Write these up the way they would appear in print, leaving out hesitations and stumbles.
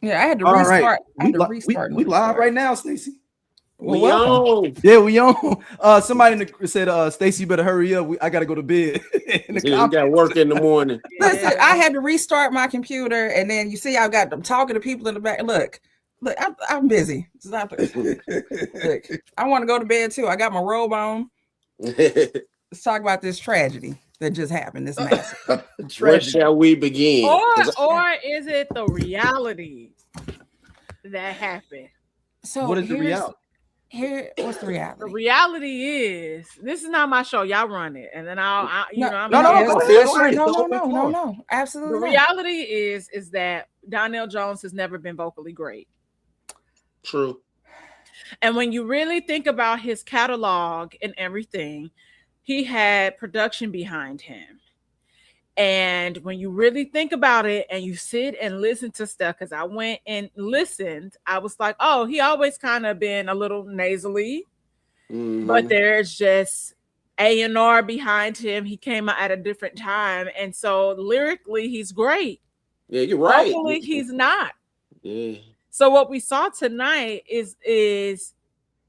Yeah, I had to All right, restart. I had to restart and we live restart. right now, Stacy. Well, We welcome. on. Yeah, we on. Somebody said, "Stacy, you better hurry up. I gotta go to bed." In the Yeah, you got comments. work in the morning. Listen, Yeah. I had to restart my computer, and then you see, I'm talking to people in the back. Look, I'm busy. Look, I want to go to bed too. I got my robe on. Let's talk about this tragedy that just happened. This massacre. Where Tragedy. shall we begin? 'Cause Or is it the reality that happened? So What is the reality? what's the The reality? reality is, this is not my show. Y'all run it, and then No, I'm No, gonna- go it's- ahead. no, The absolutely not. reality is that Donnell Jones has never been vocally great. true. And when you really think about his catalog and everything, he had production behind him. And when you really think about it and you sit and listen to stuff, because I went and listened, I was like, oh, he always kind of been a little nasally, but there's just A&R behind him. He came out at a different time. And so lyrically, he's great. Yeah, you're right. Vocally, he's not. Yeah. So what we saw tonight is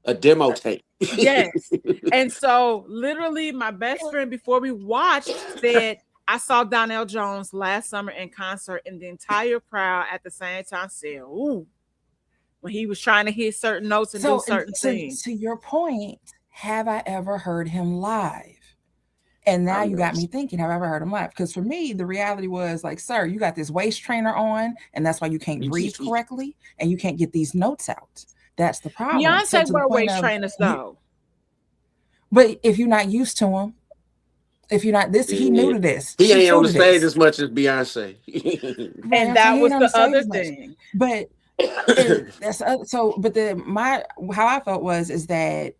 A demo tape. yes. And so literally my best friend before we watched said, I saw Donnell Jones last summer in concert, and the entire crowd at the same time said, ooh, when he was trying to hit certain notes and do certain things. To your point, have I ever heard him live? And now you got me thinking, have I ever heard him live? Because for me, the reality was like, sir, you got this waist trainer on, and that's why you can't breathe correctly, and you can't get these notes out. That's the problem. Beyonce wear waist trainers though. But if you're not used to him, if you're not this, he new to this. He ain't on the stage as much as Beyonce. And that was the other thing. But that's so. But how I felt is that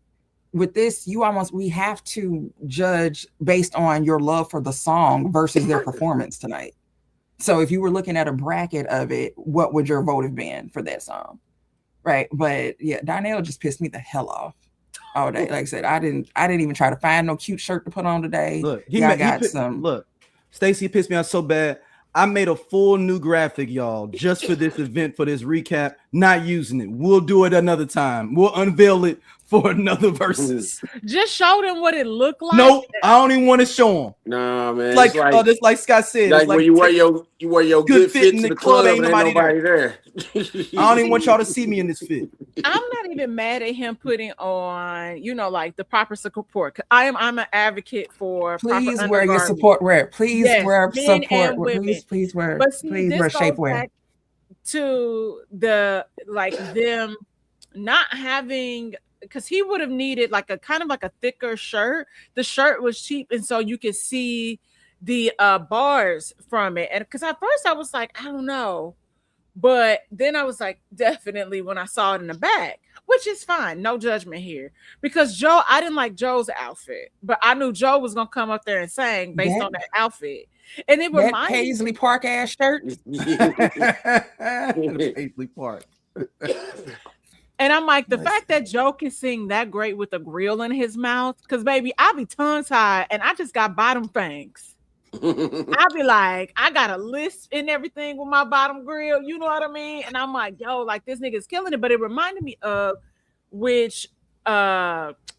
with this, we have to judge based on your love for the song versus their performance tonight. So if you were looking at a bracket of it, what would your vote have been for that song? Right. But yeah, Donnell just pissed me the hell off all day. Like I said, I didn't even try to find no cute shirt to put on today. Look, Look, Stacey pissed me off so bad. I made a full new graphic, y'all, just for this event, for this recap. Not using it. We'll do it another time. We'll unveil it for another Verzuz. Just show them what it looked like. Nope, I don't even want to show them. Nah, man. Just like Scott said, like when you wear your good fit in to the club, ain't nobody there. I don't even want y'all to see me in this fit. I'm not even mad at him putting on, like the proper support. I'm an advocate for please wear your support wear. Please wear support wear. Please wear. But see, please wear shapewear. To the them not having, because he would have needed like a kind of like a thicker shirt. The shirt was cheap, and so you could see the bars from it. And because at first I was like, I don't know. But then I was like, definitely when I saw it in the back, which is fine. No judgment here. Because I didn't like Joe's outfit, but I knew Joe was going to come up there and sing based on that outfit. And it reminded me. Paisley Park ass shirt. Paisley Park. And I'm like, the fact that Joe can sing that great with a grill in his mouth, because baby, I be tongue tied and I just got bottom fangs. I'll be like, I got a lisp and everything with my bottom grill, you know what I mean? And I'm like, yo, like this nigga's killing it. But it reminded me of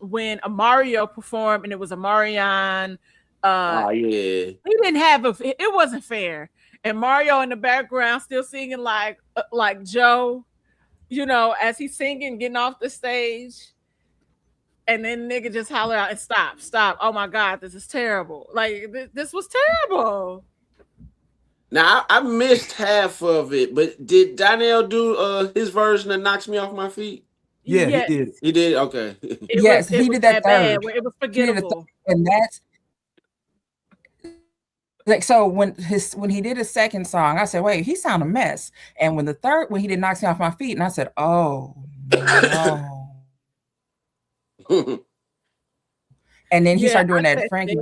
when Mario performed, and it was a Marion. He didn't have it wasn't fair. And Mario in the background still singing like Joe, as he's singing, getting off the stage. And then nigga just holler out and stop. Oh my God, this is terrible. Like this was terrible. Now I missed half of it, but did Donnell do his version that knocks me off my feet? Yeah, yes. He did. He did. Okay. He did that third. It was forgettable. And that's like, so when he did his second song, I said, wait, he sounded a mess. And when he did knocks me off my feet, and I said, oh no. And then he started doing that Frankie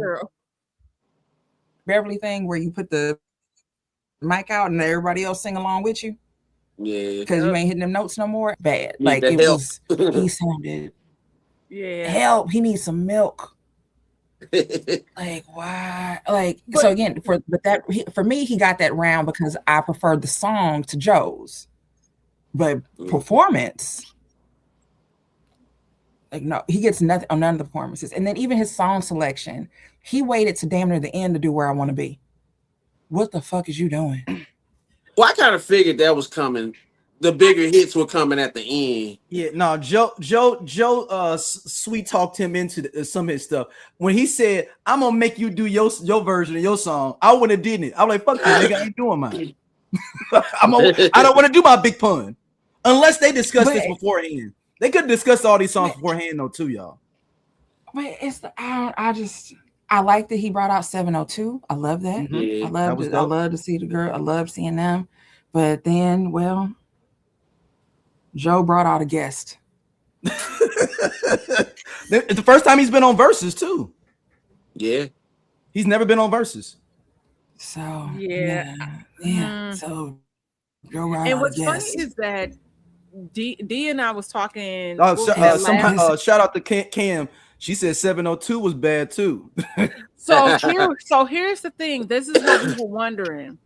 Beverly thing where you put the mic out and everybody else sing along with you. Yeah, because you ain't hitting them notes no more. Bad. Like it was. He sounded. Yeah. Help! He needs some milk. Like why? Like so again for me, he got that round because I preferred the song to Joe's. but performance, like no, he gets nothing on none of the performances. And then even his song selection, he waited to damn near the end to do Where I Want to Be. What the fuck is you doing? Well, I kind of figured that was coming. The bigger hits were coming at the end. Yeah, no, Joe, sweet talked him into some of his stuff. When he said, "I'm gonna make you do your version of your song," I wouldn't have did it. I was like, "Fuck you, nigga, I ain't doing mine." I don't want to do my big pun unless they discuss this beforehand. They could discuss all these songs beforehand, though, too, y'all. But it's I like that he brought out 702. I love that. Yeah, I love to see the girl. I love seeing them. But then, well, Joe brought out a guest. It's the first time he's been on Verzuz too. Yeah, he's never been on Verzuz. So yeah. So Joe brought and out what's a funny guest. is that D and I was talking. Shout out to Cam. She said 702 was bad too. So here's the thing. This is what we were wondering.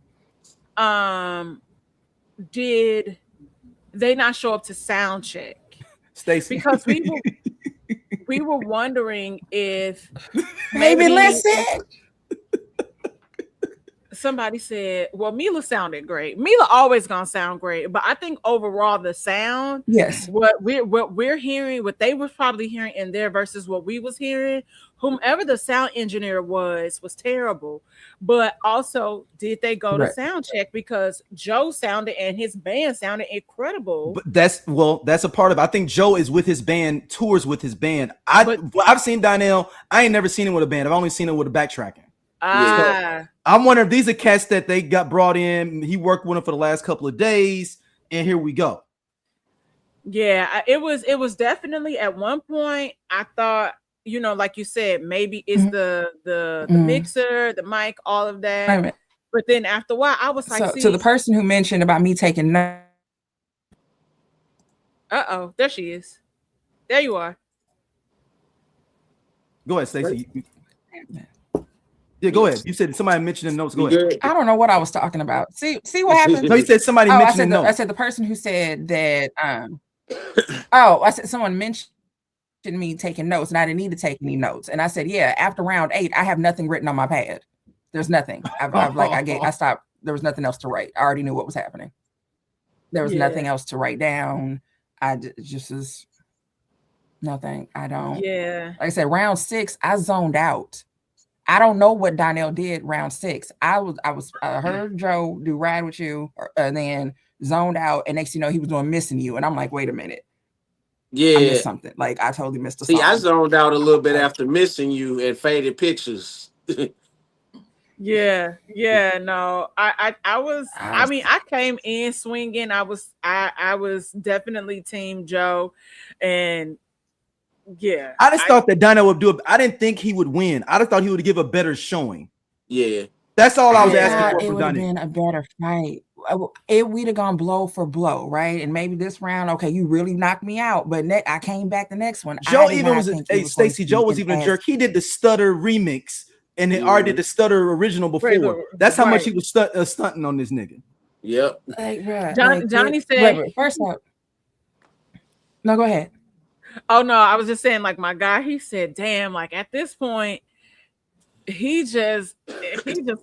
Did they not show up to sound check? Stacey, because we were wondering if maybe listen. Somebody said, well, Mila sounded great. Mila always gonna sound great, but I think overall the sound, yes, what we're hearing, what they were probably hearing in there versus what we was hearing, whomever the sound engineer was terrible. But also, did they go to sound check? Because Joe sounded and his band sounded incredible. But that's a part of it. I think Joe is with his band, tours with his band. I've seen Donnell. I ain't never seen him with a band. I've only seen him with a backtracking. So I'm wondering if these are cats that they got brought in. He worked with them for the last couple of days, and here we go. Yeah, it was definitely at one point I thought, like you said, maybe it's the mixer, the mic, all of that. But then after a while, I was like, so the person who mentioned about me taking notes. There she is. There you are. Go ahead, Stacey. Yeah, go ahead. You said somebody mentioned the notes. Go ahead. I don't know what I was talking about. See what happened? No, you said somebody mentioned the notes. I said the person who said that. I said someone mentioned me taking notes, and I didn't need to take any notes. And I said, yeah, after round 8, I have nothing written on my pad. There's nothing. I stopped. There was nothing else to write. I already knew what was happening. There was nothing else to write down. Just was nothing. I don't. Yeah. Like I said, round 6, I zoned out. I don't know what Donnell did round 6. I heard Joe do Ride With You, and then zoned out, and next thing you know, he was doing Missing You, and I'm like, wait a minute. Yeah, I missed something. Like I totally missed the song. I zoned out a little bit after Missing You and Faded Pictures. Yeah, no, I came in swinging. I was definitely Team Joe, and yeah, I just thought that Donnell would do it. I didn't think he would win. I just thought he would give a better showing. Yeah, that's all I was asking for. It would have been a better fight. We'd have gone blow for blow, right? And maybe this round, okay, you really knocked me out, but I came back the next one. Joe even was Stacey. Joe was even a jerk. He did the stutter remix, and then already did the stutter original before. That's how much he was stunting on this nigga. Yep. Johnny said. First up, no, go ahead. Oh no, I was just saying, like my guy, he said, "Damn, like at this point, he just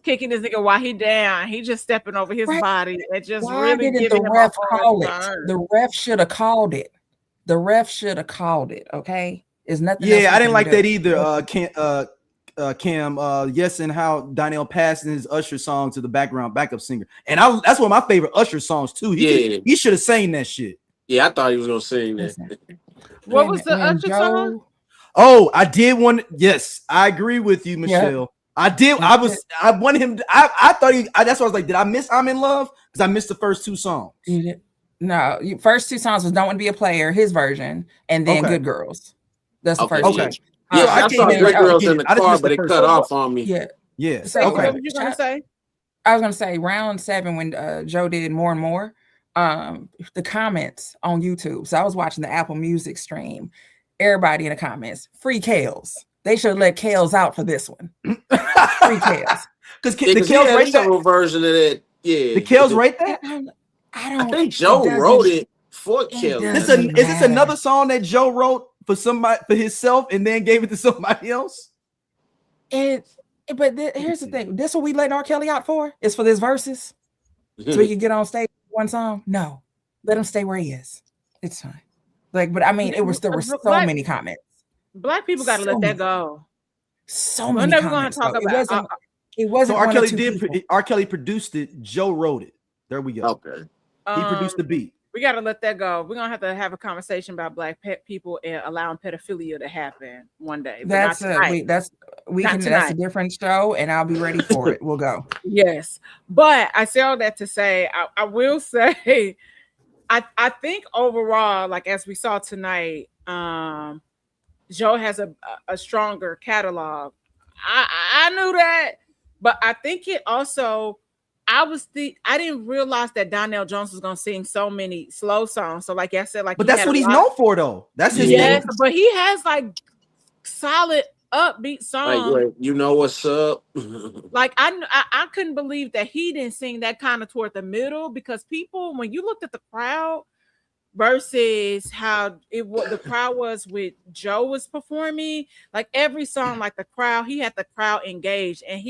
kicking this nigga while he down. He just stepping over his body and just really giving him ref call it? The ref should have called it. Okay, there's nothing. Yeah, I didn't like that either. Cam, yes, and how Donnell passed his Usher song to the backup singer, and that's one of my favorite Usher songs too. He should have sang that shit. Yeah, I thought he was gonna sing that. What was the Usher song? Oh, I did one. Yes, I agree with you, Michelle. Yeah. I did. I wanted him. I thought that's why I was like, did I miss I'm in Love? Because I missed the first 2 songs. No, first 2 songs was Don't Want to Be a Player, his version, and then Good Girls. That's the first. Okay. Yeah, I saw Good Girls in the car, but it cut off on me. Yeah. So what were you gonna say? I was gonna say round 7 when Joe did More and More. The comments on YouTube. So I was watching the Apple Music stream. Everybody in the comments, free Kales. They should have let Kales out for this one. Free Kales. Because the Kales right that version of that. Yeah. The Kales right there. I think Joe wrote it. for Kelly. Is this another song that Joe wrote for himself and then gave it to somebody else? Here's the thing. This what we letting R. Kelly out for? Is for this verses? So he can get on stage with one song? No. Let him stay where he is. It's fine. But I mean, there were so many comments. Black people gotta let that go. So many comments. We're never gonna talk about it wasn't so R. Kelly produced it, Joe wrote it. There we go. Okay. He produced the beat. We got to let that go. We're going to have a conversation about black people and allowing pedophilia to happen one day. That's a different show, and I'll be ready for it. We'll go. Yes. But I say all that to say, I will say, I think overall, like as we saw tonight, Joe has a stronger catalog. I knew that, but I think it also, I didn't realize that Donnell Jones was gonna sing so many slow songs. So, like I said, but that's what he's known for, though. That's his thing. But he has like solid upbeat songs. Like, you know what's up? Like I couldn't believe that he didn't sing that kind of toward the middle, because people, when you looked at the crowd versus how the crowd was with Joe was performing, like every song, like the crowd, he had the crowd engaged, and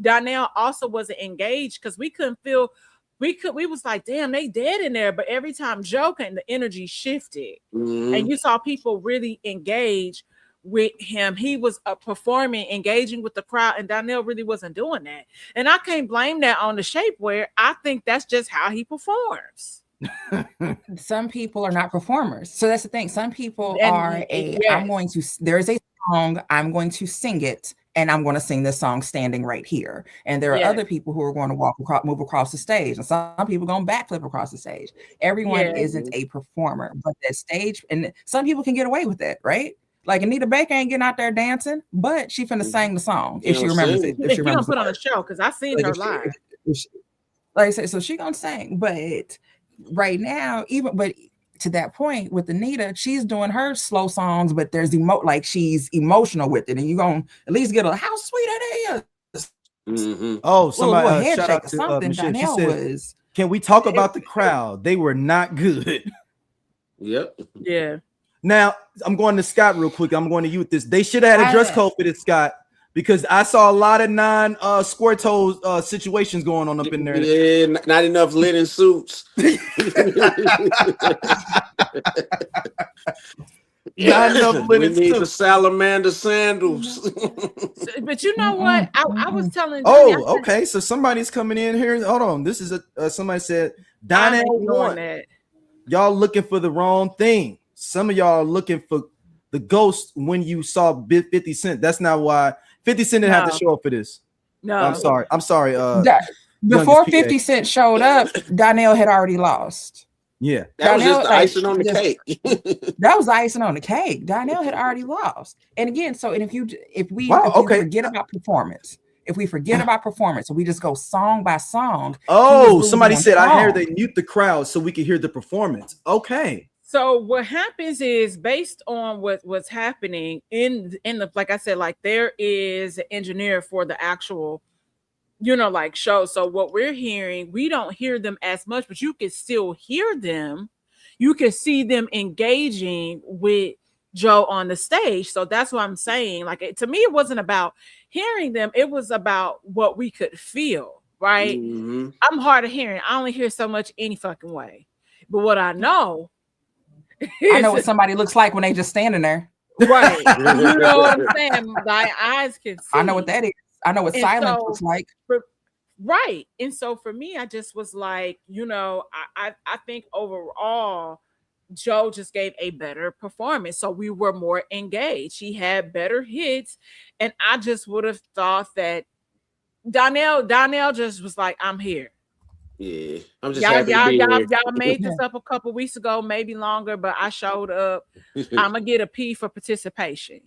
Donnell also wasn't engaged because we couldn't feel, we was like, damn, they dead in there. But every time Joe came, the energy shifted, and you saw people really engage with him. He was performing, engaging with the crowd, and Donnell really wasn't doing that. And I can't blame that on the shapewear. I think that's just how he performs. Some people are not performers, so that's the thing. Some people there's a song, I'm going to sing it, and I'm going to sing this song standing right here. And there are other people who are going to move across the stage, and some people going to backflip across the stage. Everyone isn't a performer, but that stage, and some people can get away with it, right? Like Anita Baker ain't getting out there dancing, but she finna sing the song if she remembers it. If she remembers put on a show, because I seen her live. Like I said, so she gonna sing, but right now, but to that point with Anita, she's doing her slow songs, but there's she's emotional with it, and you're gonna at least get how sweet it is. Oh, somebody shout out to Michelle. She said, "Can we talk about the crowd? They were not good." Yep. Yeah. Now I'm going to Scott real quick. I'm going to use this. They should have had a dress code for this, Scott, because I saw a lot of square toes situations going on up in there. Yeah, not enough linen suits. Not enough linen we need the salamander sandals. But you know what? I was telling. Okay. So somebody's coming in here. Hold on. This is somebody said Donnell won. Y'all looking for the wrong thing. Some of y'all are looking for the ghost when you saw 50 Cent. That's not why 50 Cent didn't have to show up for this. No, I'm sorry. Before 50 Cent showed up, Donnell had already lost. Yeah, that was just the icing on the cake. That was the icing on the cake. Donnell had already lost. And again, if we forget about performance, and we just go song by song. Oh, somebody said I heard they mute the crowd so we can hear the performance. Okay. So what happens is, based on what's happening in the, like I said, like there is an engineer for the actual, show. So what we're hearing, we don't hear them as much, but you can still hear them. You can see them engaging with Joe on the stage. So that's what I'm saying. Like, to me, it wasn't about hearing them. It was about what we could feel, right? Mm-hmm. I'm hard of hearing. I only hear so much any fucking way. But what I know, I know what somebody looks like when they just standing there. Right. You know what I'm saying? My eyes can see. I know what that is. I know what silence looks like. Right. And so for me, I just was like, I think overall, Joe just gave a better performance. So we were more engaged. He had better hits. And I just would have thought that Donnell just was like, I'm here. Yeah, I'm just happy to be here. Y'all made this up a couple weeks ago, maybe longer, but I showed up. I'm gonna get a P for participation.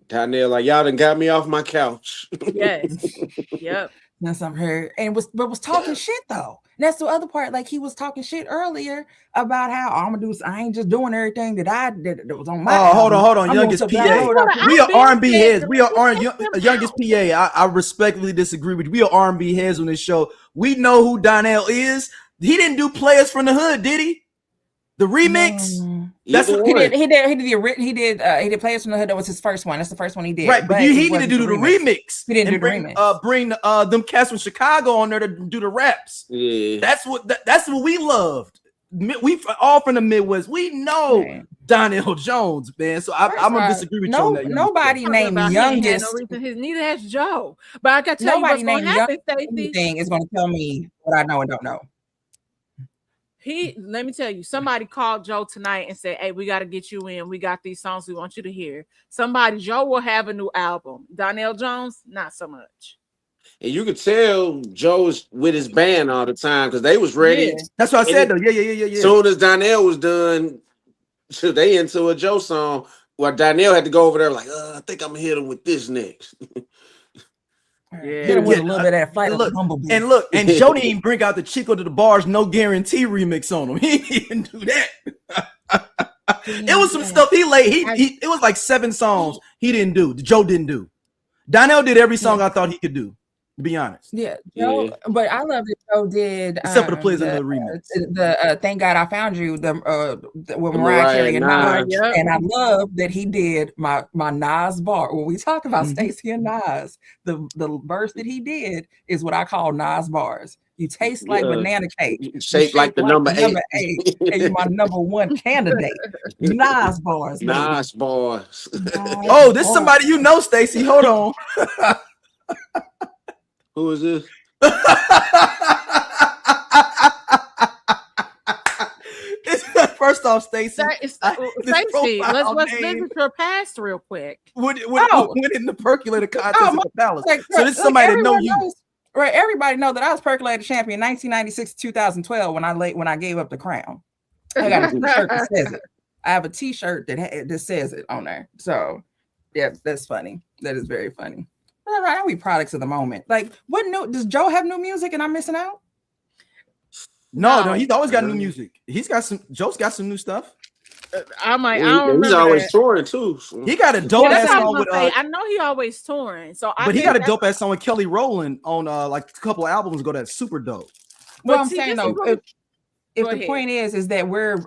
Donnell, like, y'all done got me off my couch. Yes. Yep. That's what I heard. And was talking shit though. And that's the other part. Like, he was talking shit earlier about how I'm gonna do. I ain't just doing everything that was on my. Oh, hold on, youngest PA. We are R&B heads. We are youngest PA. I respectfully disagree with you. We are R&B heads on this show. We know who Donnell is. He didn't do Players from the Hood, did he? The remix. That's Either what He one. did Players from the Hood. That was his first one. That's the first one he did. right, but he it needed to wasn't do the remix. He didn't and do the remix. bring them cats from Chicago on there to do the raps. Yeah. That's what we loved. We all from the Midwest. We know Right. Donnell Jones, man. So I'm gonna disagree with you on that. Nobody Talking named about he ain't had youngest. no reason. Neither has Joe. But I gotta tell you what's Nobody gonna named happen, Stacey. anything is going to tell me what I know and don't know. Let me tell you, somebody called Joe tonight and said, "Hey, we got to get you in. We got these songs we want you to hear." Joe will have a new album. Donnell Jones, not so much. And you could tell Joe was with his band all the time because they was ready. Yeah. That's what I said though. Yeah. Soon as Donnell was done, so they into a Joe song. Where Donnell had to go over there like, I think I'm gonna hit him with this next. Yeah. Hit him with a little bit of that flight of the bumblebee. And look, and Joe didn't even bring out the Chico to the Bars No Guarantee remix on him. He didn't do that. It was some stuff he laid. It was like 7 songs he didn't do. Joe didn't do. Donnell did every song I thought he could do. To be honest, Joe, but I love that Joe did except for the Players in the remix. The Thank God I Found You, with Mariah Carey and Nas. Yep. And I love that he did my Nas bar. When we talk about Stacey and Nas, the verse that he did is what I call Nas bars. You taste like banana cake, Shaped like the number 8, and you're my number 1 candidate. Nas bars. Nas bars. Oh, this is somebody you know, Stacey. Hold on. Who is this? First off, Stacey, Stacey, let's visit your past real quick. Went in the percolator contest at the Palace. So this is somebody that know you. Knows, right? Everybody know that I was percolator champion 1996 to 2012 when I gave up the crown. I got a T-shirt that says it. I have a T-shirt that says it on there. So yeah, that's funny. That is very funny. Right, we products of the moment. Like, what new does Joe have new music and I'm missing out? No, he's always got new music. Joe's got some new stuff. I'm like, I don't remember. He's always that. touring too. So. He got a dope ass song with. I know he always touring. But he got a dope ass song with Kelly Rowland on like a couple of albums ago. That's super dope. Well, I'm saying though, if the point is that we're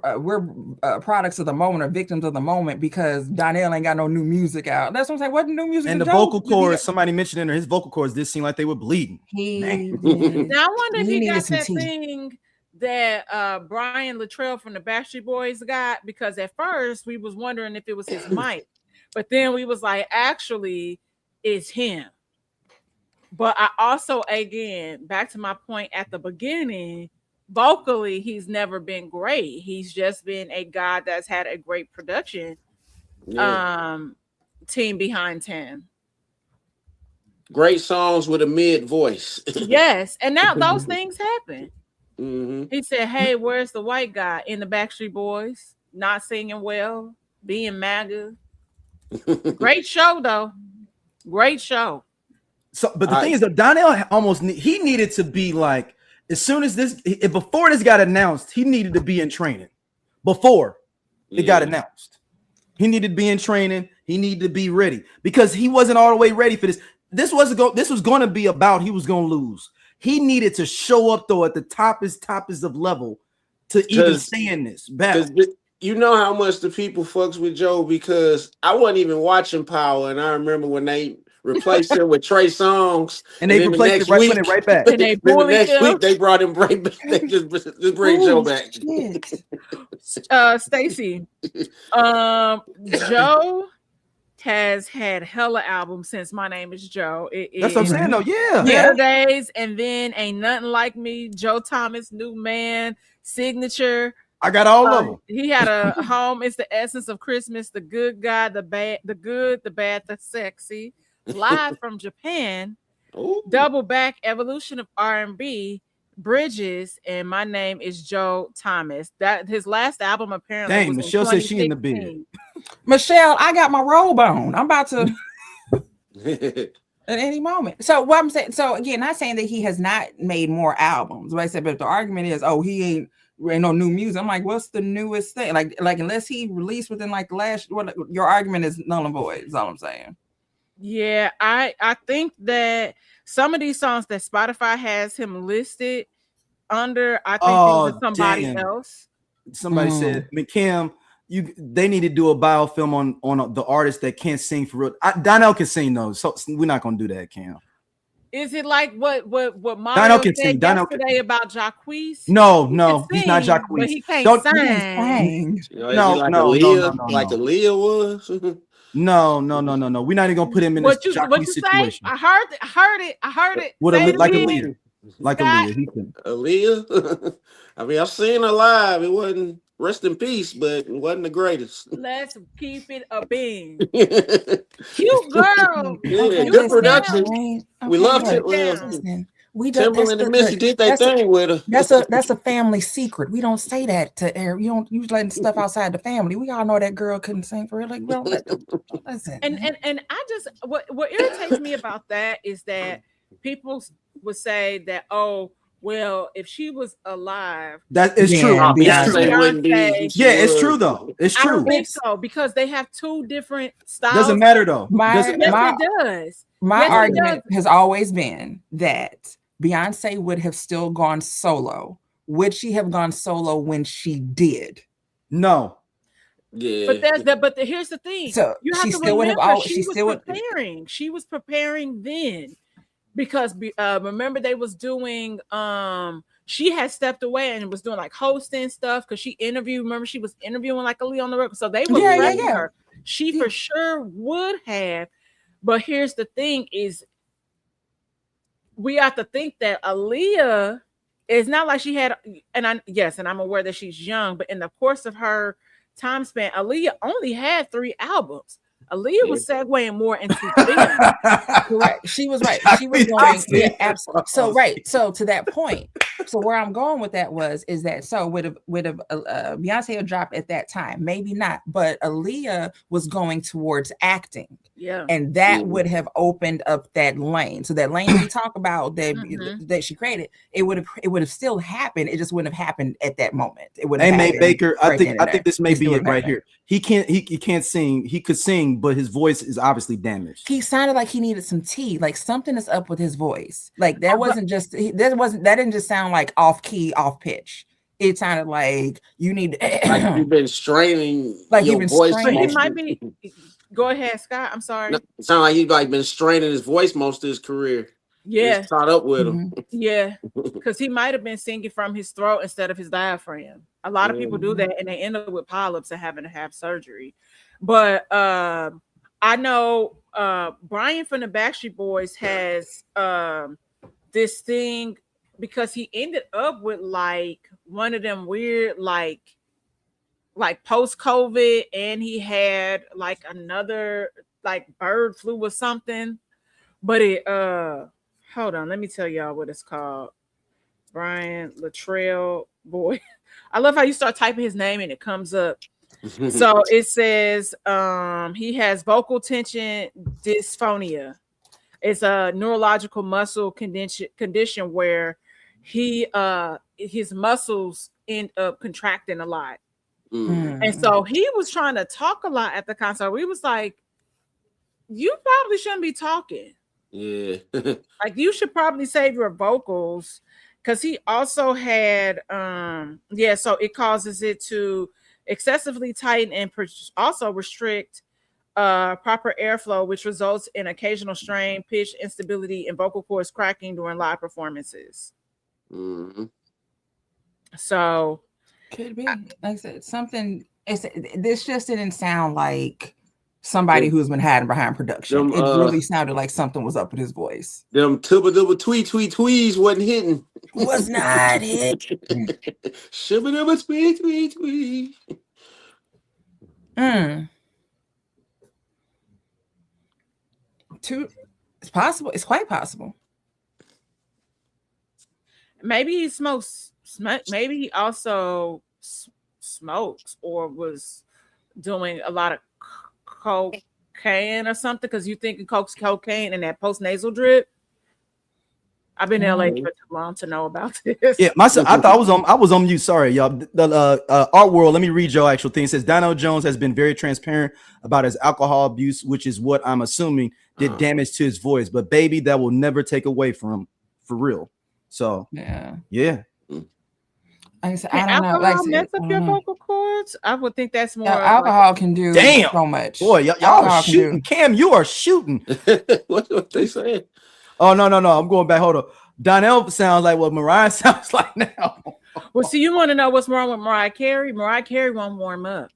products of the moment or victims of the moment because Donnell ain't got no new music out. That's what I'm saying. What new music? And the vocal cords, somebody mentioned in there, his vocal cords did seem like they were bleeding. Now I wonder if he got that thing that Brian Luttrell from the Backstreet Boys got, because at first we was wondering if it was his mic, but then we was like, actually, it's him. But I also, again, back to my point at the beginning, vocally, he's never been great. He's just been a guy that's had a great production team behind him. Great songs with a mid voice. Yes, and now those things happen. Mm-hmm. He said, "Hey, where's the white guy in the Backstreet Boys? Not singing well, being MAGA." Great show, though. Great show. So, but the thing is, that Donnell he needed to be like, as soon as before this got announced, he needed to be in training. Before it got announced, he needed to be in training. He needed to be ready because he wasn't all the way ready for this. This was going to be about he was going to lose. He needed to show up though at the toppest of level to even stay in this battle. You know how much the people fucks with Joe because I wasn't even watching Power, and I remember when they replaced him with Trey Songz, and they replaced it right back. And they the next week they brought him right back. They just bring Joe back. Stacey, Joe has had hella albums since My Name Is Joe. That's what I'm saying, though. Yeah. Better Days, and then Ain't Nothing Like Me, Joe Thomas, New Man, Signature. I got all of them. He had a Home. It's the Essence of Christmas, The Good Guy, The Bad, The Good, The Bad, The Sexy, Live from Japan, Double Back, Evolution of R&B, Bridges, and My Name Is Joe Thomas. That his last album apparently. Dang, was Michelle said she in the bed. Michelle, I got my robe on. I'm about to at any moment. So what I'm saying, so again, not saying that he has not made more albums. But I said, but the argument is, he ain't no new music. I'm like, what's the newest thing? Like unless he released within like the last, your argument is null and void. Is all I'm saying. Yeah, I think that some of these songs that Spotify has him listed under, I think these are somebody else. somebody said, Cam, they need to do a biofilm on the artist that can't sing for real. Donnell can sing though, so we're not gonna do that, Cam. Is it like what Mario said yesterday about Jacquees? No, he's not Jacquees. But he can't sing. No, like Aaliyah was. No. We're not even gonna put him in this Jacquees situation. I heard it. What like Aaliyah. Like Aaliyah. Aaliyah. I mean, I've seen her live. It wasn't rest in peace, but it wasn't the greatest. Let's keep it a bean. Cute girl. Yeah, good production. We loved it. Timberland and Missy did their thing with her. That's a family secret. We don't say that to air. You don't use letting stuff outside the family. We all know that girl couldn't sing for real. Like, we don't let them. Listen. And I just what irritates me about that is that people would say that, oh, well, if she was alive, that is true. It's true though. It's true. I don't think so, because they have two different styles. Doesn't matter though. It does. My argument has always been that Beyonce would have still gone solo. Would she have gone solo when she did? No. Yeah. But here's the thing. So you have she to still would have remember, she was preparing. She was preparing then. Because remember they was doing she had stepped away and was doing like hosting stuff because she interviewed. Remember, she was interviewing like Aaliyah on the record, so they were ready her. She for sure would have. But here's the thing: is we have to think that Aaliyah is not like she had. And I'm aware that she's young, but in the course of her time span, Aaliyah only had 3 albums. Aaliyah was segueing more into film. Correct. She was right. She was going, absolutely. So right. So to that point. So where I'm going with that is that would have Beyonce had dropped at that time? Maybe not, but Aaliyah was going towards acting. Yeah. And that would have opened up that lane. So that lane we talk about that she created, it would have still happened. It just wouldn't have happened at that moment. It would have happened. Baker, I think this may be it right here. He can't sing. He could sing, but his voice is obviously damaged. He sounded like he needed some tea. Like something is up with his voice. Like that that didn't just sound like off key, off pitch. It sounded like you need like you've been straining your voice. He might be. Go ahead, Scott. I'm sorry. No, it sounds like he's been straining his voice most of his career. Yeah, it's caught up with him. Yeah, because he might have been singing from his throat instead of his diaphragm. A lot of people do that, and they end up with polyps and having to have surgery. But I know Brian from the Backstreet Boys has this thing because he ended up with like one of them weird like post-COVID, and he had like another like bird flu or something. But it hold on, let me tell y'all what it's called. Brian Latrell boy. I love how you start typing his name and it comes up. So it says he has vocal tension dysphonia. It's a neurological muscle condition where his muscles end up contracting a lot. And so he was trying to talk a lot at the concert. We was like, you probably shouldn't be talking. Yeah. Like you should probably save your vocals, because he also had so it causes it to excessively tighten and also restrict proper airflow, which results in occasional strain, pitch instability, and vocal cords cracking during live performances. So could be, like I said, something. This just didn't sound like somebody who's been hiding behind production. It really sounded like something was up with his voice. Them tubba twees wasn't hitting. Was not hit. Shubba dubba twee. It's possible. It's quite possible. Maybe he smokes. Maybe he also smokes or was doing a lot of cocaine or something, because you thinking cocaine and that post-nasal drip. I've been in LA for too long to know about this. Yeah, myself. I thought I was on mute. Sorry, y'all. The Art World. Let me read your actual thing. It says Donnell Jones has been very transparent about his alcohol abuse, which is what I'm assuming did damage to his voice. But baby, that will never take away from him, for real. So yeah. I said, Can I don't know. Like I alcohol said, mess I up don't your know. vocal cords? I would think that's more Now, of like alcohol can do Damn. so much. Boy, y'all are Alcohol can shooting. do. Cam, you are shooting. What they saying? Oh, no. I'm going back. Hold on. Donnell sounds like what Mariah sounds like now. Well, see, you want to know what's wrong with Mariah Carey? Mariah Carey won't warm up.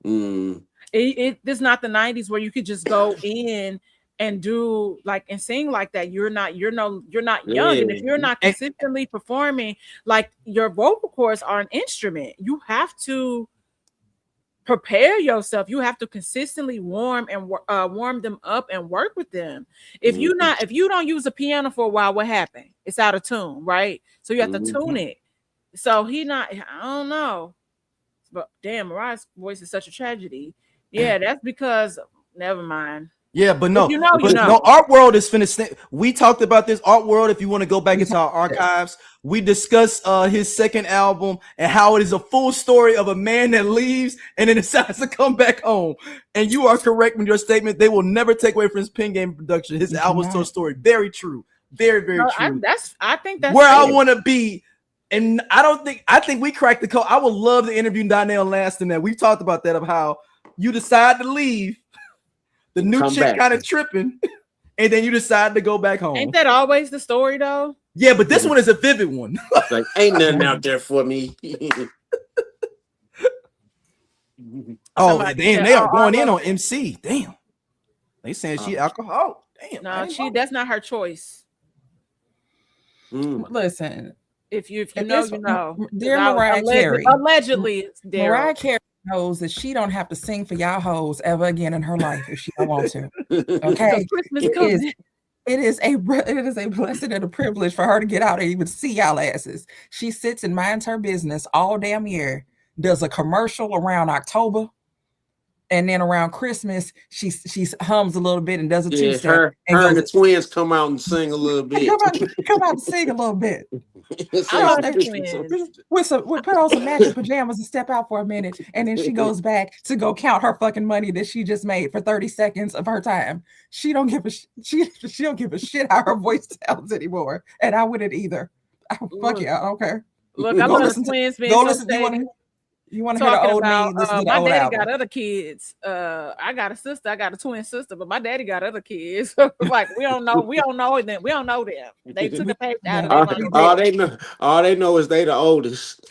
Mm. This is not the 90s where you could just go in and do like and sing like that. You're not young. And if you're not consistently performing, like your vocal cords are an instrument. You have to prepare yourself. You have to consistently warm them up and work with them. If you don't use a piano for a while, what happened? It's out of tune, right? So you have to tune it. So I don't know. But damn, Mariah's voice is such a tragedy. Yeah, that's because never mind. Yeah, but no, no, Art World is finished. We talked about this Art World. If you want to go back into our archives, we discussed his second album and how it is a full story of a man that leaves and then decides to come back home. And you are correct with your statement. They will never take away from his pen game production. His album's told story. Very true. Very, very true. I think that's where I want to be. And I think we cracked the code. I would love to interview Donnell last in that. We talked about that of how you decide to leave. The new chick kind of tripping, and then you decide to go back home. Ain't that always the story, though? Yeah, but this one is a vivid one. Like, ain't nothing out there for me. Oh, damn, they are going in on MC. Damn. They saying she alcohol. Damn. No, that's not her choice. Listen, if you know, you know. Dear Mariah Carey. Allegedly, Mariah Carey knows that she don't have to sing for y'all hoes ever again in her life if she don't want to. Okay, it is a blessing and a privilege for her to get out and even see y'all asses. She sits and minds her business all damn year, does a commercial around October, and then around Christmas she hums a little bit and does a two-step. Her and the twins come out and sing a little bit. come out and sing a little bit. Put on some matching pajamas and step out for a minute, and then she goes back to go count her fucking money that she just made for 30 seconds of her time. She don't give a she don't give a shit how her voice sounds anymore, and I wouldn't either. Fuck yeah, I don't care. Look, I love the twins being so steady. You want to hear the old me? Listen to the old daddy album. got other kids. I got a sister. I got a twin sister, but my daddy got other kids. Like we don't know them. We don't know them. They took a page out of them. All they know is they the oldest.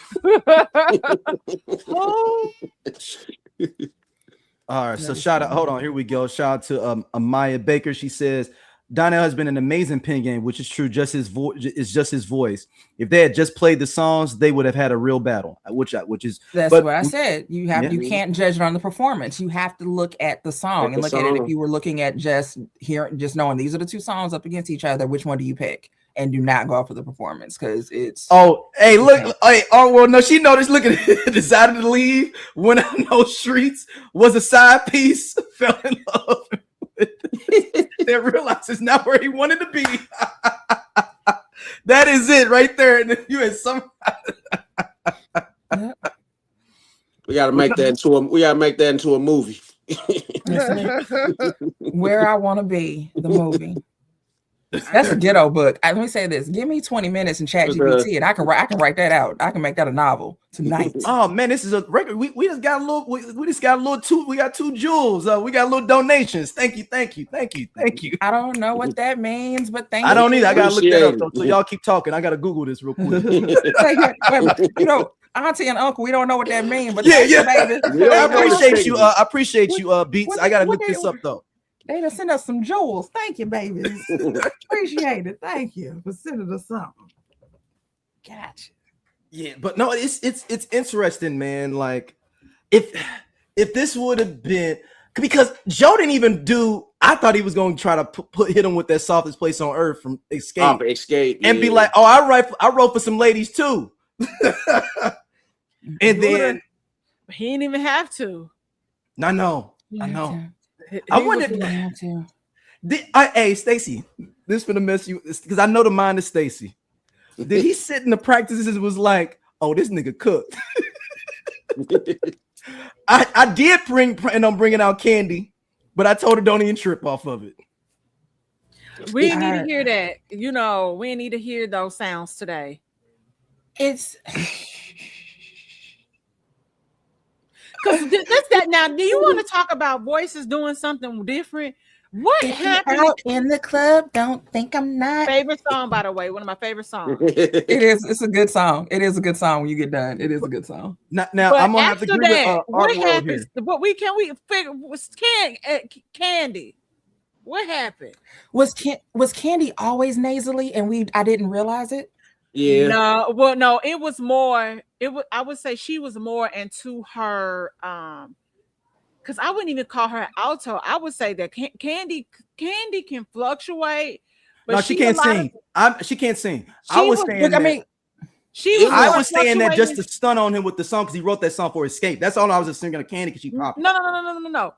All right, so shout out. Hold on, here we go. Shout out to Amaya Baker. She says Donnell has been an amazing pen game, which is true. Just his voice is just his voice. If they had just played the songs, they would have had a real battle. Which is what I said. You can't judge it on the performance. You have to look at the song and look at it. If you were looking at just knowing these are the two songs up against each other, which one do you pick? And do not go for the performance because it's. Oh, hey, look, hey, oh well, no, she noticed. Look at it. Decided to leave. Went out no streets. Was a side piece. Fell in love. Then realized it's not where he wanted to be. That is it right there. And you had some. We gotta make that into a movie. Where I Want to Be, the movie. That's a ghetto book. Let me say this: give me 20 minutes and ChatGPT, and I can write that out. I can make that a novel tonight. Oh man, this is a record. We just got a little. We just got a little two. We got 2 jewels. We got little donations. Thank you. I don't know what that means, but thank you. I don't either. I gotta look that up though. So y'all keep talking. I gotta Google this real quick. You know, auntie and uncle, we don't know what that means, but yeah. Baby. I appreciate you. Beats. I gotta look this up though. They done send us some jewels. Thank you, babies. Appreciate it. Thank you for sending us something. Gotcha. Yeah, but no, it's interesting, man. Like, if this would have been because Joe didn't even do. I thought he was going to try to hit him with that Softest Place on Earth from Escape. And be like, oh, I wrote for some ladies too. And then he didn't even have to. I know. I wonder. Hey, Stacy, this gonna mess you because I know the mind of Stacy. Did he sit in the practices and was like, "Oh, this nigga cooked"? I did plan on bringing out candy, but I told her don't even trip off of it. We need to hear that. You know, we need to hear those sounds today. It's now, do you want to talk about voices doing something different? What If you're happened? out in the club, don't think I'm not. Favorite song, by the way, one of my favorite songs. It is. It's a good song. It is a good song when you get done. It is a good song. Now But I'm gonna have to after agree that, with what Art World happens? here. What we figure was Candy. What happened? Was Candy always nasally and I didn't realize it? Yeah. No, well, no, it was more. I would say she was more into her because I wouldn't even call her alto. I would say that Candy can fluctuate, but No, she can't sing. She can't sing. I was saying that just to stun on him with the song because he wrote that song for Escape. That's all I was just singing of Candy because she popped. No.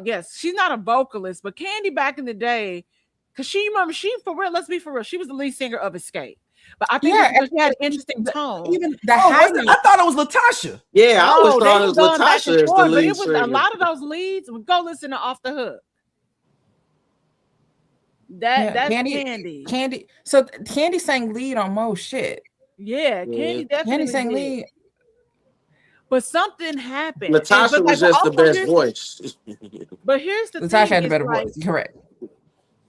Yes, she's not a vocalist, but Candy back in the day, because she for real. Let's be for real. She was the lead singer of Escape. But I think because she had an interesting tone. Even I thought it was Latasha. Yeah, I always thought it was Latasha as the lead but it was singer. a lot of those leads. Go listen to Off the Hook. That's Candy. So Candy sang lead on most shit. Yeah, Candy definitely sang lead. But something happened. Latasha was just the best voice. But here's the thing. Latasha had the better voice. Correct.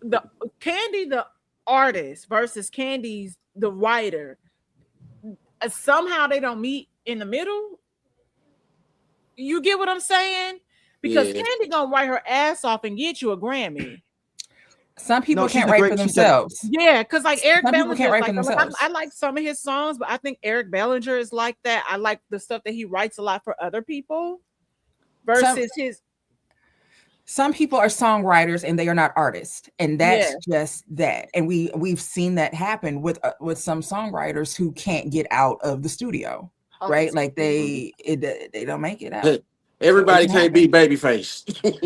The Candy, the artist versus Candy's the writer. Somehow they don't meet in the middle. You get what I'm saying? Because Candy gonna write her ass off and get you a Grammy. Some people can't write for themselves. Yeah, because like Eric Bellinger can't write for themselves. I like some of his songs, but I think Eric Bellinger is like that. I like the stuff that he writes a lot for other people versus his. Some people are songwriters and they are not artists, and that's just that. And we've seen that happen with some songwriters who can't get out of the studio, right? Like they don't make it out. Everybody can't be Babyface.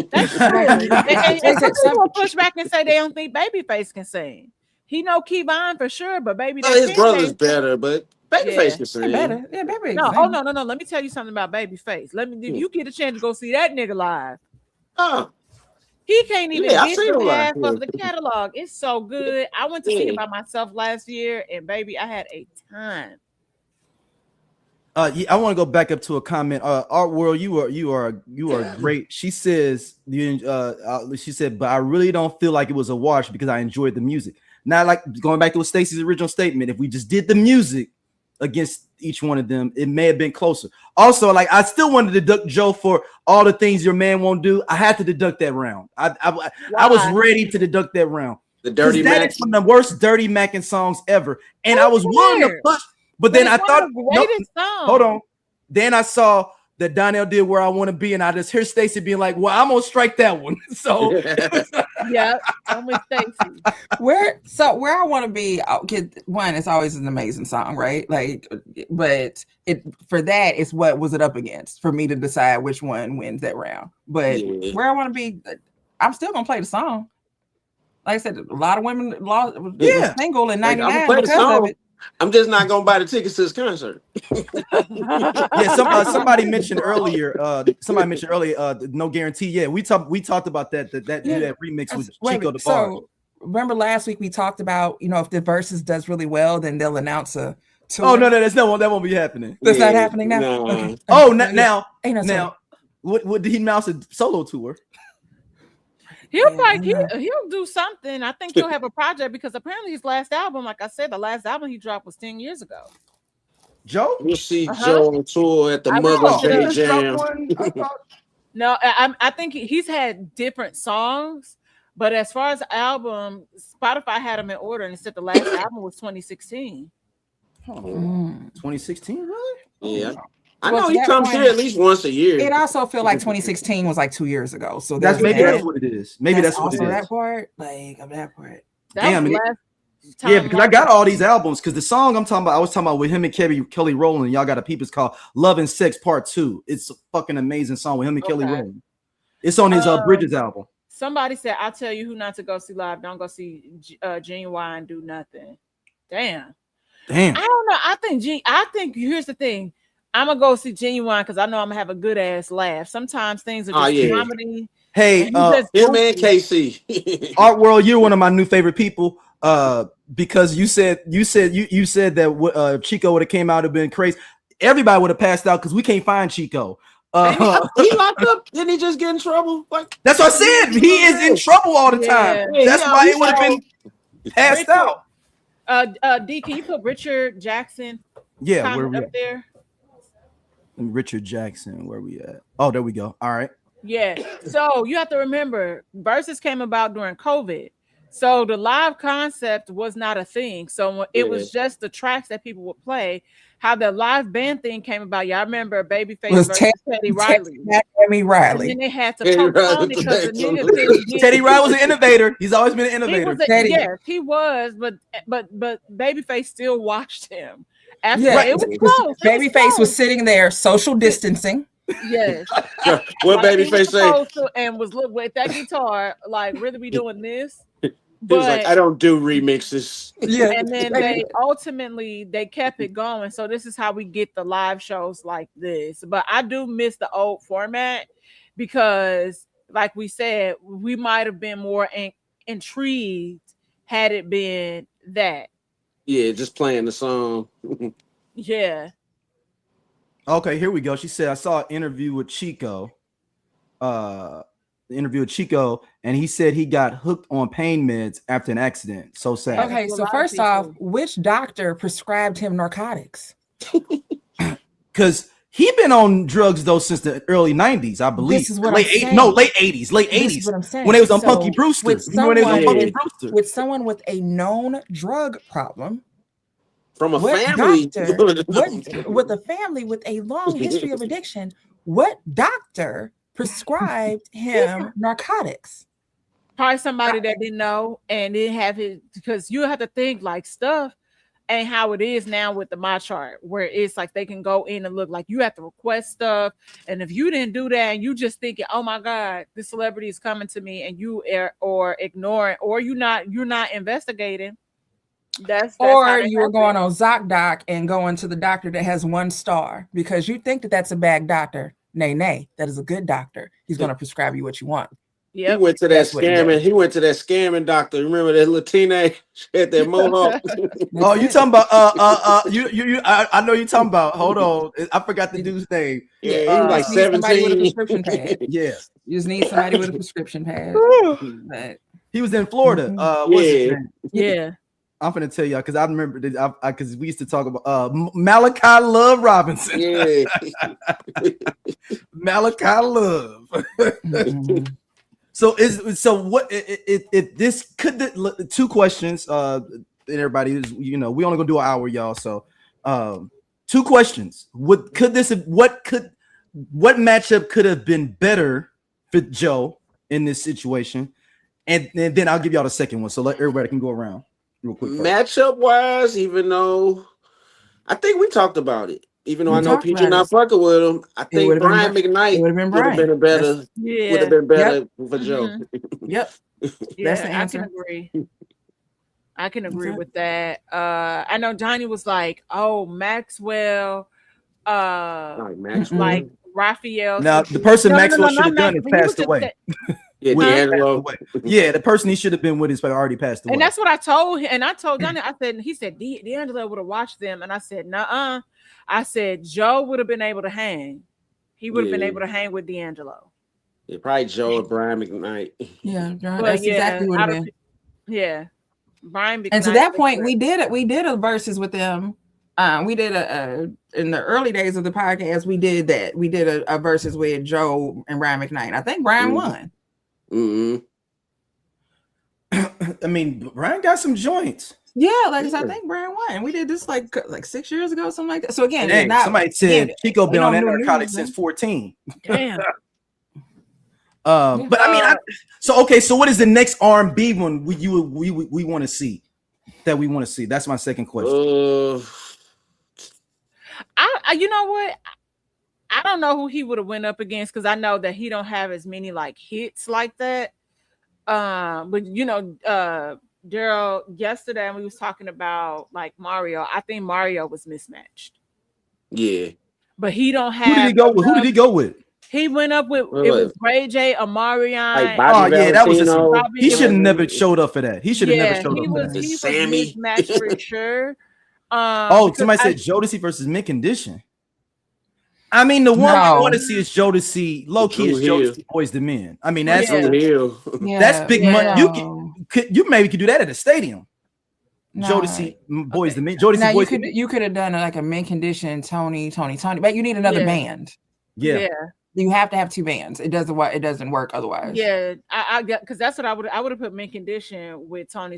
That's true. And some people push back and say they don't think Babyface can sing. He know Kevon for sure, but his brother's better, but Babyface can sing. Better. Yeah, Babyface. No. Let me tell you something about Babyface. If you get a chance to go see that nigga live. He can't even get to half of the catalog. It's so good. I went to see it by myself last year, and baby, I had a time. I want to go back up to a comment. Art World, you are great. She says, she said, but I really don't feel like it was a wash because I enjoyed the music. Now, like going back to Stacey's original statement, if we just did the music against each one of them, it may have been closer. Also, like I still wanted to deduct Joe for all the things your man won't do. I had to deduct that round. I was ready to deduct that round. The Dirty Mac. That is one of the worst Dirty Mackin songs ever, and I was willing to push. But then I thought, hold on. Then I saw that Donnell did Where I Want to Be, and I just hear Stacey being like, "Well, I'm gonna strike that one." So yeah, I'm with Stacey. Where I Want to Be. One, it's always an amazing song, right? Like, but it's what was it up against for me to decide which one wins that round. But Where I Want to Be, I'm still gonna play the song. Like I said, a lot of women lost single in '99 because of it. I'm just not gonna buy the tickets to this concert. Somebody mentioned earlier. No guarantee. Yeah, we talked about that remix with Chico DeBarge. So remember last week we talked about if the Verzuz does really well, then they'll announce a tour. Oh no, that won't be happening. That's not happening now. No. Okay. Oh, now, what did he announce a solo tour? He'll do something. I think he'll have a project because apparently his last album, like I said, the last album he dropped was 10 years ago. Joe? You see Joe on tour at the Mother's Day Jam. No, I think he's had different songs, but as far as the album, Spotify had him in order and it said the last album was 2016. 2016, really? Yeah. I know he comes here at least once a year. It also feel like 2016 was like 2 years ago. So that's what it is. Maybe that's what it is. That part, that part. Damn it. Yeah, because I got all these albums. Because the song I was talking about with him and Kelly Rowland. Y'all got a peep. It's called "Love and Sex Part 2." It's a fucking amazing song with him and Kelly Rowland. It's on his Bridges album. Somebody said, "I'll tell you who not to go see live. Don't go see Genuine do nothing." Damn. I don't know. I think here's the thing. I'm gonna go see Genuine because I know I'm gonna have a good ass laugh. Sometimes things are just comedy. Hey, him and KC. Art World, you're one of my new favorite people. Because you said that Chico would have came out and been crazy. Everybody would have passed out because we can't find Chico. He locked up. Didn't he just get in trouble? Like That's what I said. He is in trouble all the time. Yeah, That's why it would have been passed out. D, can you put Richard Jackson Yeah, where comment we up at? there? Richard Jackson, where we at? Oh, there we go. All right. Yeah. So you have to remember, Verzuz came about during COVID. So the live concept was not a thing. So it was just the tracks that people would play. How the live band thing came about. Y'all remember Babyface versus Teddy Riley. And then they had to postpone it because the niggas didn't get Teddy Riley was an innovator. He's always been an innovator. Yes, he was, but Babyface still watched him. After Yeah, it was close. Babyface was sitting there, social distancing. Yes. What Babyface say? And was look with that guitar, like, really be doing this? He was like, I don't do remixes. Yeah. And then they ultimately kept it going. So this is how we get the live shows like this. But I do miss the old format because, like we said, we might have been more intrigued had it been that. Yeah, just playing the song. Yeah. Okay, here we go. She said, I saw an interview with Chico. And he said he got hooked on pain meds after an accident. So sad. Okay, so first off, which doctor prescribed him narcotics? Because he been on drugs though since the early 90s, I believe. This is what late I'm saying. late 80s. This is what I'm saying. When they was on So, Punky Brewster. with someone with a known drug problem. From a What family. doctor, with a family with a long history of addiction, what doctor prescribed him narcotics? Probably somebody that didn't know and didn't have it, because you have to think like stuff ain't how it is now with the My Chart, where it's like they can go in and look, like you have to request stuff, and if you didn't do that and you just thinking, oh my god, this celebrity is coming to me, and you or ignoring, or you're not investigating. That's or you were going on ZocDoc and going to the doctor that has 1 star because you think that that's a bad doctor. Nay, that is a good doctor. He's going to prescribe you what you want. Yep. He went to that scamming. He went to that scamming doctor. Remember that Latina? She had that mohawk. Oh, you talking about I know you talking about. Hold on, I forgot the dude's name. Yeah, he was like 17. With a prescription pad. Yeah, you just need somebody with a prescription pad. But, he was in Florida. What's his name? Yeah. I'm gonna tell y'all because I remember because we used to talk about Malachi Love Robinson. Yeah. Malachi Love. So what if this could 2 questions and everybody is, we only gonna do an hour, y'all. So 2 questions. What matchup could have been better for Joe in this situation? And then I'll give y'all the second one. So let everybody can go around real quick. Matchup wise, even though I think we talked about it. Even though I know PG not fucking with him, I think Brian McKnight would have been better for Joe. Yep. That's the answer. I can agree with that. I know Johnny was like, oh, Maxwell, like Raphael. Now the person Maxwell should have done is passed away. Yeah, the person he should have been with is already passed away. And that's what I told him. And I told Johnny, he said, D'Angelo would have watched them. And I said, nuh-uh. I said, Joe would have been able to hang. He would have been able to hang with D'Angelo. Yeah, probably Joe or Brian McKnight. Yeah, that's exactly what it been. Yeah. Brian McKnight. And to that point, we did a versus with them. We did in the early days of the podcast, we did that. We did a versus with Joe and Brian McKnight. I think Brian won. Mm-hmm. I mean, Brian got some joints. Yeah, like I think Brian won. We did this like 6 years ago, something like that. So again, somebody said Chico been on that narcotics since 14. Damn. But I mean, so what is the next R&B one we want to see? That we want to see? That's my second question. I you know what? I don't know who he would have went up against because I know that he don't have as many like hits like that. But Daryl, yesterday when we was talking about like Mario, I think Mario was mismatched. Yeah. But he don't have. Who did he go with? He went up with it was Ray J, Omarion. Like that was he should have never showed up for that. He should have never showed up for that. He Sammy. was mismatched for sure. Somebody said Jodeci versus Mint Condition. I mean, the one I want to see is Jodeci. Low key is Jodeci Boys the Men. I mean, that's that's big money. You maybe could do that at a stadium. No. Jodeci Boys the Men. Jodeci now Boys. You could have done like a mint condition, Tony, but you need another band. Yeah. You have to have two bands. It doesn't work otherwise. Yeah, I got because that's what I would have put mint condition with Tony.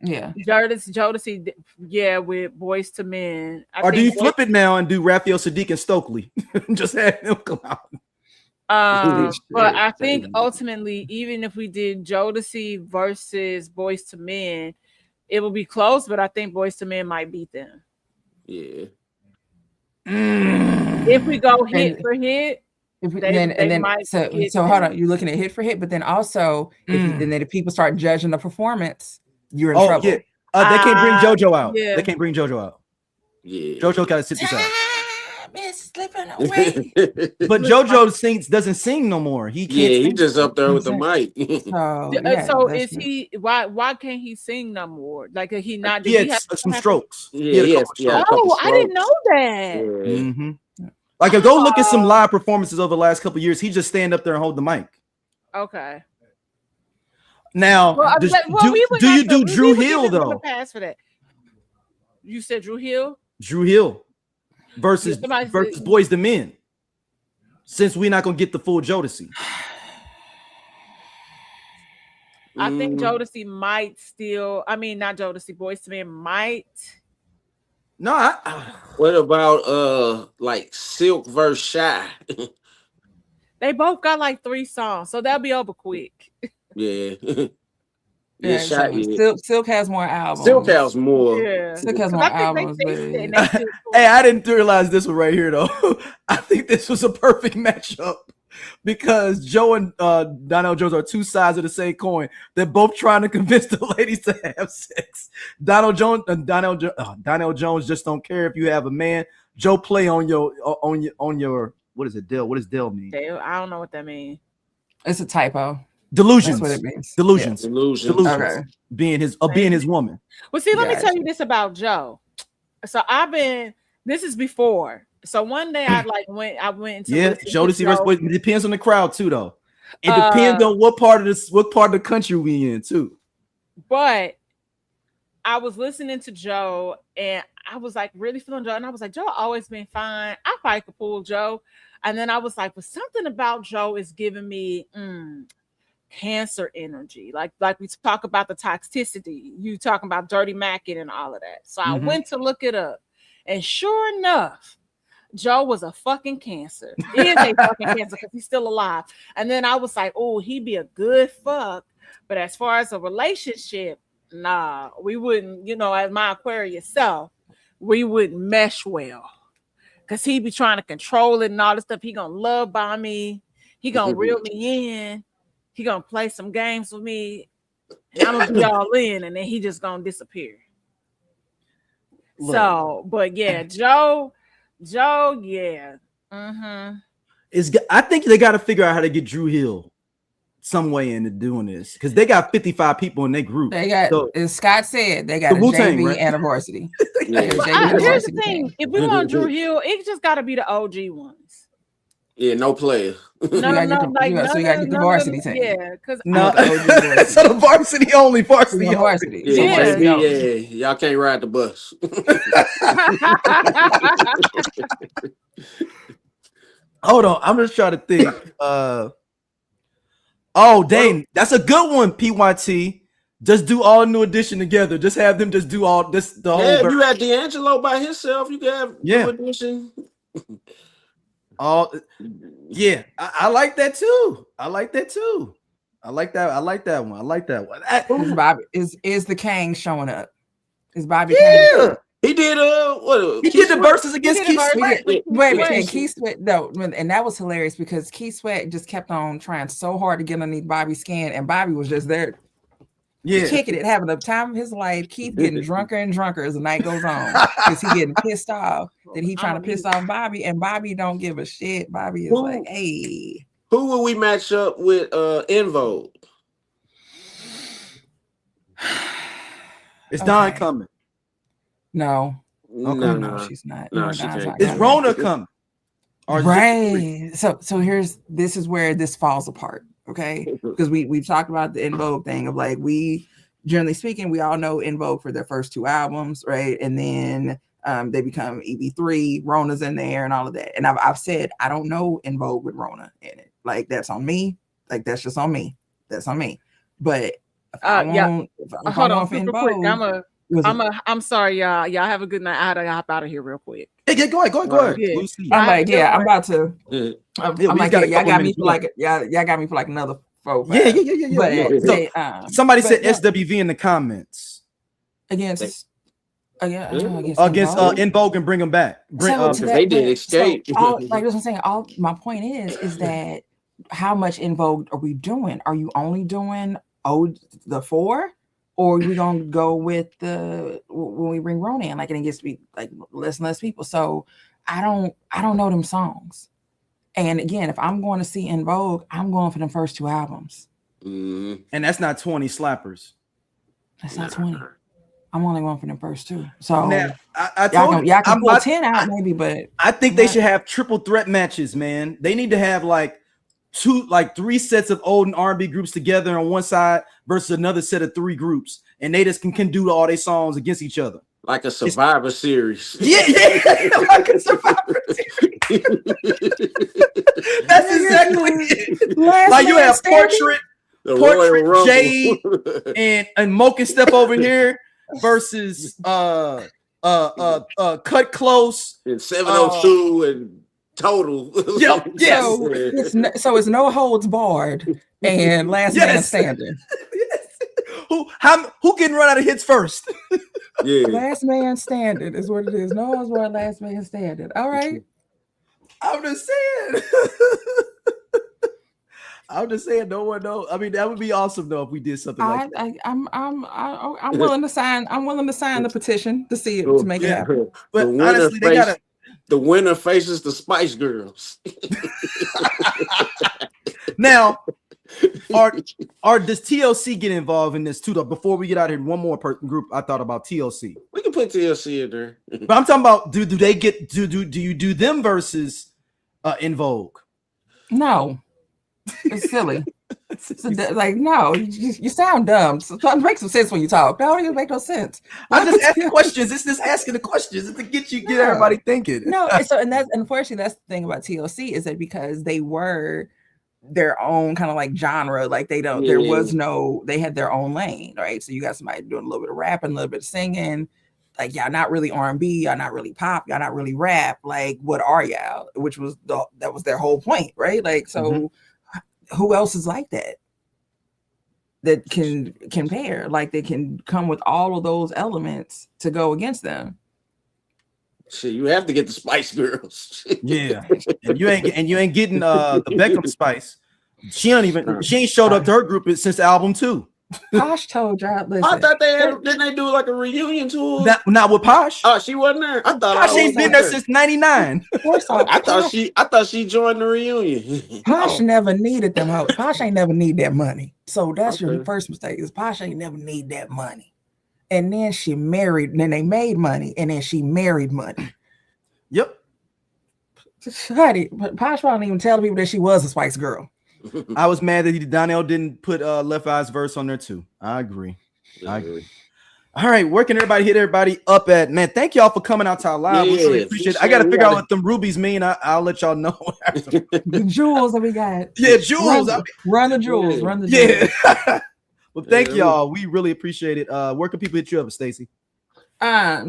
Yeah, Jodeci, yeah, with Boys to Men. Or do you flip it now and do Raphael Sadiq and Stokely? Just have him come out. But I think ultimately, even if we did Jodeci versus Boys to Men, it will be close. But I think Boys to Men might beat them. Yeah. If we go hit for hit. So hold on, you're looking at hit for hit, but then also if people start judging the performance, you're in trouble. Yeah. They can't bring JoJo out. Yeah. They can't bring JoJo out. Yeah. JoJo gotta sit this out. It's slipping away. But JoJo doesn't sing no more. He can't. Yeah, he's just up there with the mic. So is he? Why can't he sing no more? Like he not? He had some strokes. Yeah. Oh, I didn't know that. Yeah. Mm-hmm. Like, go look at some live performances over the last couple of years. He just stand up there and hold the mic. Okay. Now, do you do Drew Hill though? Pass for that. You said Drew Hill. Drew Hill versus Boys the Men. Since we're not gonna get the full Jodeci, I think Jodeci might still. I mean, not Jodeci. Boys to Men might. No. What about like Silk versus Shy? They both got like 3 songs, so that'll be over quick. Yeah. Silk has more albums. Silk has more. Yeah. Silk has more albums. Hey, I didn't realize this one right here though. I think this was a perfect matchup because Joe and Donnell Jones are two sides of the same coin. They're both trying to convince the ladies to have sex. Donnell Jones just don't care if you have a man. Joe play on your what is it, Dell? What does Dell mean? I don't know what that means. It's a typo. Delusions. That's what it means. Delusions. Yeah. Delusions. Okay. Being his woman. Well, see, let me tell you this about Joe. So this is before. So one day I went into Jodeci versus Boys. It depends on the crowd too, though. It depends on what part of the country we in too. But I was listening to Joe and I was like really feeling Joe, and I was like, Joe always been fine. I probably could pull Joe. And then I was like, but something about Joe is giving me cancer energy. Like we talk about the toxicity. You talking about dirty macking and all of that. So I went to look it up. And sure enough, Joe was a fucking cancer. He is a fucking cancer because he's still alive. And then I was like, oh, he'd be a good fuck. But as far as a relationship, nah, we wouldn't, as my Aquarius self, we wouldn't mesh well. Because he'd be trying to control it and all this stuff. He gonna love by me. He gonna reel me in. He gonna play some games with me. And I'm gonna be all in, and then he just gonna disappear. Look. So, but yeah, Joe, yeah. I think they got to figure out how to get Drew Hill some way into doing this because they got 55 people in their group. They got, as Scott said, they got a JV right? and a varsity. Here's the thing: if we want Drew Hill, it just got to be the OG ones. Yeah, no player. So you got to get the varsity team. Yeah, because so the varsity only. Varsity. Yeah, y'all can't ride the bus. Hold on, I'm just trying to think. Oh, dang, that's a good one. PYT. Just do all New Edition together. Just have them just do all this. The whole. Yeah, if you had D'Angelo by himself, you could have New Edition. Yeah, I like that too. I like that one. Bobby is the Kang showing up? Is Bobby? Yeah, he did. What? He did the verses against Keith Sweat. Wait, Keith Sweat. No, and that was hilarious because Keith Sweat just kept on trying so hard to get underneath Bobby's skin, and Bobby was just there. Yeah, kicking it, having the time of his life. Keith getting drunker and drunker as the night goes on because he getting pissed off that he trying to piss off Bobby, and Bobby don't give a shit. Bobby is like, hey, who will we match up with? Envo. Is Dawn coming? No, no, she's not. No, she can't. Is Rona coming? Right. So this is where this falls apart. Okay, because we've talked about the En Vogue thing of like, we generally speaking, we all know En Vogue for their first 2 albums, right? And then they become EB3, Rona's in there and all of that. And I've said I don't know En Vogue with Rona in it. Like, that's on me. Like, that's just on me. That's on me. But hold on, super quick. I'm sorry, y'all. Y'all have a good night. I had to hop out of here real quick. Hey, go ahead. Yeah. I'm like, I'm about to. I'm like, y'all got me for like, y'all got me for like another 4. Yeah. But, somebody said SWV in the comments against En Vogue and bring them back. They did escape. Like what I'm saying. My point is that how much En Vogue are we doing? Are you only doing the 4? Or are we gonna go with when we bring Rona in, like, and it gets to be like less and less people. So I don't know them songs. And again, if I'm going to see En Vogue, I'm going for them first 2 albums. And that's not 20 slappers. That's not 20. I'm only going for them first 2. So now, I told y'all can pull 10 out maybe, but I think they should have triple threat matches, man. They need to have like 3 sets of old and R&B groups together on one side versus another set of 3 groups, and they just can do all their songs against each other, like a Survivor series. Yeah, like a Survivor series. That's exactly it. Like, you have Portrait, Jade, and Mocha Step over here versus Cut Close and 702 and Total. Yes. So it's No Holds Barred and Last Man Standing. Who can run out of hits first? Yeah. Last Man Standing is what it is. No Holds Barred, Last Man Standing. All right. I'm just saying. No one knows. I mean, that would be awesome though if we did something like that. I'm willing to sign. I'm willing to sign the petition to see it, to make it happen. But honestly, they gotta. The winner faces the Spice Girls. Now, does TLC get involved in this too? Though, before we get out of here, one more group I thought about TLC. We can put TLC in there. But I'm talking about do you do them versus En Vogue? No, it's silly. Like, no, you sound dumb. So try to make some sense when you talk. That don't even make no sense. I just ask questions. It's just asking the questions to get everybody thinking. No, and that's unfortunately that's the thing about TLC is that because they were their own kind of like genre, like they had their own lane, right? So you got somebody doing a little bit of rapping, a little bit of singing. Like, y'all not really R&B, y'all not really pop, y'all not really rap. Like, what are y'all? Which was that was their whole point, right? Like, so. Who else is like that can pair, like they can come with all of those elements to go against them? Shit, you have to get the Spice Girls. Yeah, and you ain't getting the Beckham Spice. She ain't showed up to her group since album 2. Posh told y'all. Listen, I thought didn't they do like a reunion tour? Not with Posh. Oh, she wasn't there. I thought Posh ain't been there since '99. I thought she joined the reunion. Posh never needed them hoes. Posh ain't never need that money. So that's your first mistake. Is Posh ain't never need that money. And then she married. Then they made money, and then she married money. Yep. Honey, but Posh won't even tell people that she was a Spice Girl. I was mad that Donnell didn't put Left Eye's verse on there too. I agree. All right, where can everybody hit everybody up at? Man, thank y'all for coming out to our live. We really appreciate it. I got to figure out what them rubies mean. I'll let y'all know. The jewels that we got. Yeah, jewels. Run the jewels. Run the jewels. Yeah. Well, thank y'all. We really appreciate it. Where can people hit you up, Stacey?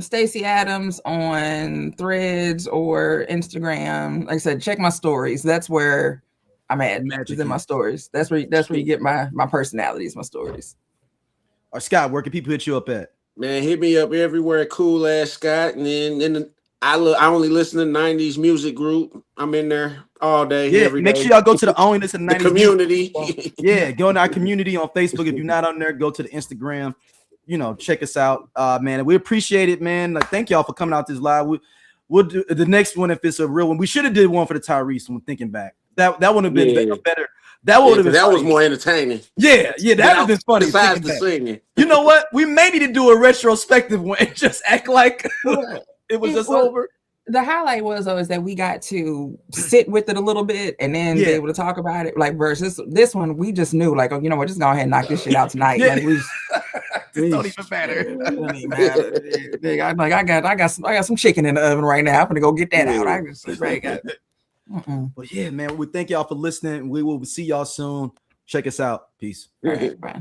Stacey Adams on Threads or Instagram. Like I said, check my stories. That's where I'm at. Magic in my stories. That's where you get my personalities, my stories. Or Scott, where can people hit you up at? Man, hit me up everywhere, Cool Ass Scott. And then I only listen to 90s music group. I'm in there all day. Yeah, every make day. sure y'all go to the Only Listen to 90s community. Yeah, go in our community on Facebook. If you're not on there, go to the Instagram. Check us out, man. We appreciate it, man. Like, thank y'all for coming out this live. We'll do the next one if it's a real one. We should have did one for the Tyrese one. Thinking back, that would have been better. That would have been. That was more entertaining. Yeah, that would have been funny. Besides the singing, you know what? We may need to do a retrospective one and just act like it was just over. the highlight was though is that we got to sit with it a little bit and then be able to talk about it. Like versus this one, we just knew like, oh, you know what, just go ahead and knock this shit out tonight. Like we don't even matter. Don't even matter. I got some chicken in the oven right now. I'm gonna go get that out. I just But yeah, man, we thank y'all for listening. We will see y'all soon. Check us out. Peace. All right, bye.